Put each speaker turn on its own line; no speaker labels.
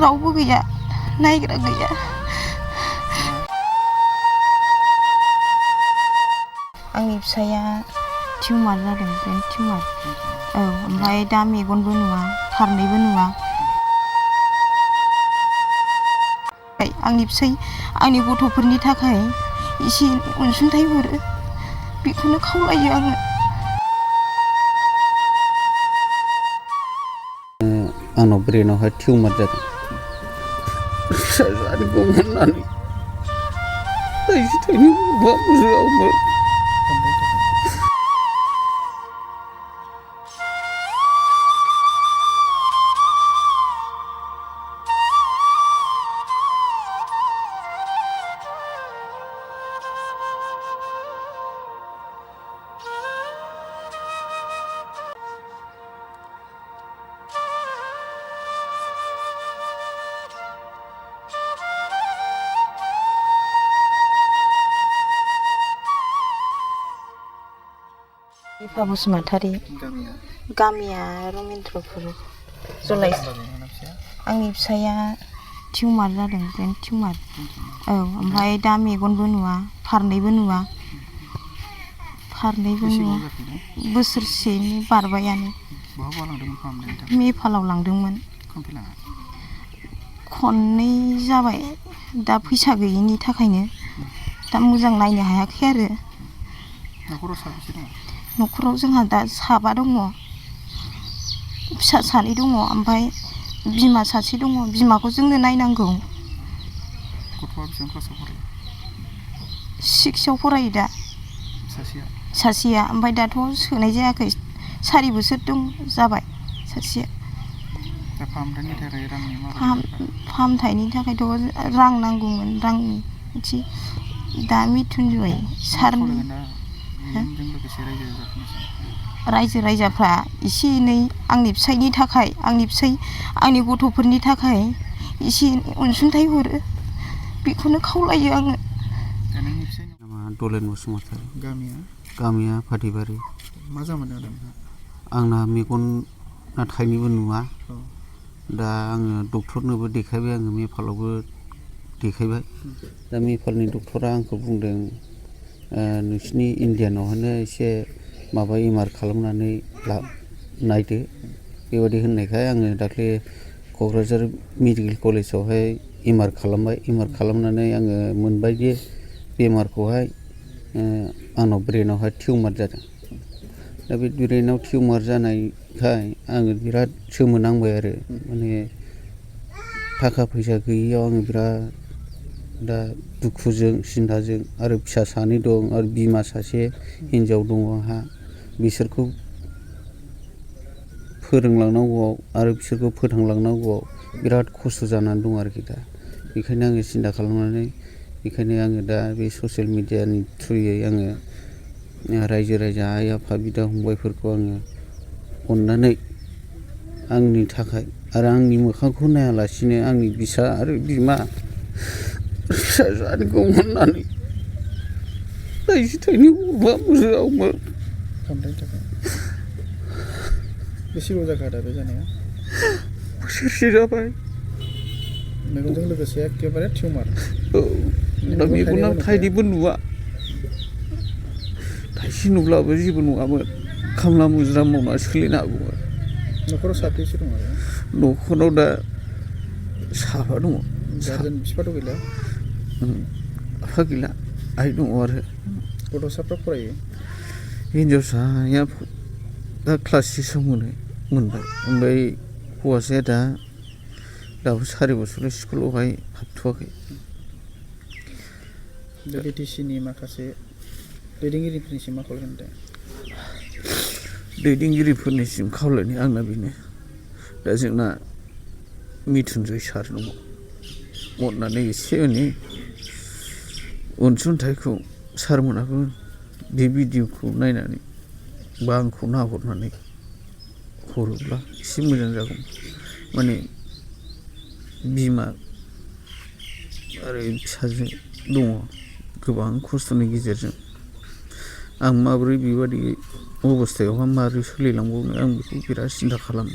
रावबो गैया नायग्रा गैया आंनि फिसाया टिउमार जादों ब्रेन टिउमार औ ओमफ्राय दा मेगनबो नुवा फारनैबो नुवा आंनि गथ'फोरनि थाखाय एसे अनसुंथाइ हरो बेखौनो खावलायो आङो
आंनाव ब्रेनावहाय टिउमार जादों फिसा जानांगौ होननानै थाइसे थाइनै हरबाबो होआमोन
बासुमतारी गामिया रमेन्द्रपुर जलाय आंनि फिसाया टिउमार जादों ब्रेन टिउमार औ ओमफ्राय दा मेगनबो नुवा फारनैबो नुवा बोसोरसेनि बारबायानो नेपालाव लांदोंमोन खननै जाबाय दा फैसा गैयिनि थाखायनो दा मोजां नायनो हायाखै आरो न'खराव जोंहा दा साबा दङ फिसा सानै दङ ओमफ्राय बिमा सासे दङ बिमाखौ जोंनो नायनांगौ
गथ'आ बेसेबां क्लासाव फरायो
6आव फरायो दा सासेया ओमफ्राय दाथ' सोनाय जायाखै 4 बोसोर जाबाय सासेया
दा फाहामथायनि थाखाय रांनि
फाहामथायनि थाखायथ' रां नांगौमोन रांनि एसे दा मृत्युन्जय सारनि रायजो राजाफ्रा एसे एनै आंनि फिसायनि थाखाय आंनि गथ'फोरनि थाखाय एसे अनसुंथाइ हरो बेखौनो खावलायो आङो
दलेन बसुमतारी गामिया फाथिबारि
मा जामारदों
आंना मेगना थाइनैबो नुवा दा आङो डक्टरनोबो देखायबाय आङो नेपालावबो देखायबाय दा नेपालनि डक्टरा आंखौ बुंदों नोंसिनि इण्डियानावहायनो एसे माबा एमआर खालामनानै नायदो बेबायदि होननायखाय आङो दाख्लै क'क्राझार मेडिकेल कलेजावहाय एमआर खालामबाय एमआर खालामनानै आङो मोनबाय जे बेमारखौहाय आंनाव ब्रेनावहाय टिउमार जादों दा बे ब्रेनाव टिउमार जानायखाय आङो बिराद सोमोनांबाय आरो माने थाखा फैसा गैयियाव आङो बिराद दा दुखुजों सिन्थाजों आरो फिसा सानै दं आरो बिमा सासे हिन्जाव दङ आंहा बिसोरखौ फोरोंलांनांगौआव आरो बिसोरखौ फोथांलांनांगौआव बिराद खस्थ' जानानै दं आरोखि दा बेखायनो आङो सिन्था खालामनानै बेखायनो आङो दा बे ससियेल मिडियानि थ्रुयै आङो रायजो राजा आइ आफा बिदा फंबायफोरखौ आङो अननानै आंनि थाखाय आरो आंनि मोखांखौ नायालासिनो आंनि बिसा आरो बिमा फिसा जानांगौ होननानै थाइसे थाइनै हरबाबो होआमोन
बेसेबां जाखो दा बे जानाया
बोसोरसे जाबाय
मेगनजों लोगोसे एखेबारे टिउमार
औ दा मेगना थाइनैबो नुवा थाइसे नुब्लाबो जेबो नङामोन खामला मुजिरा मावना सोलिनो हागौमोन
न'खराव साबैसे दं आरो
न'खराव दा साबा दङ
बिफाथ' गैला
आफा गैला आइ दङ आरो
गथ'साफ्रा फरायो
हिन्जावसाया दा क्लास 6आव मोनबाय ओमफ्राय हौवासाया दाबो 4 बोसोर स्कुलावहाय हाबथ'वाखै
बिटिसिनि माखासे दैदेनगिरिफोरनिसिम मा खावलायगोन दा
दैदेनगिरिफोरनिसिम खावलायनाया आंना बेनो दा जोंना मृत्युन्जय सार दङ अननानै एसे एनै अनसुंथाइखौ सारमोनाबो बे भिडिअखौ नायनानै बा आंखौ नाहरनानै हरोब्ला एसे मोजां जागौ माने बिमा आरो फिसाजो दङ गोबां खस्थ'नि गेजेरजों आं माबोरै बेबादि अबस्थायावहाय माबोरै सोलिलांबावनो आं बेखौ बिराद सिन्था खालामो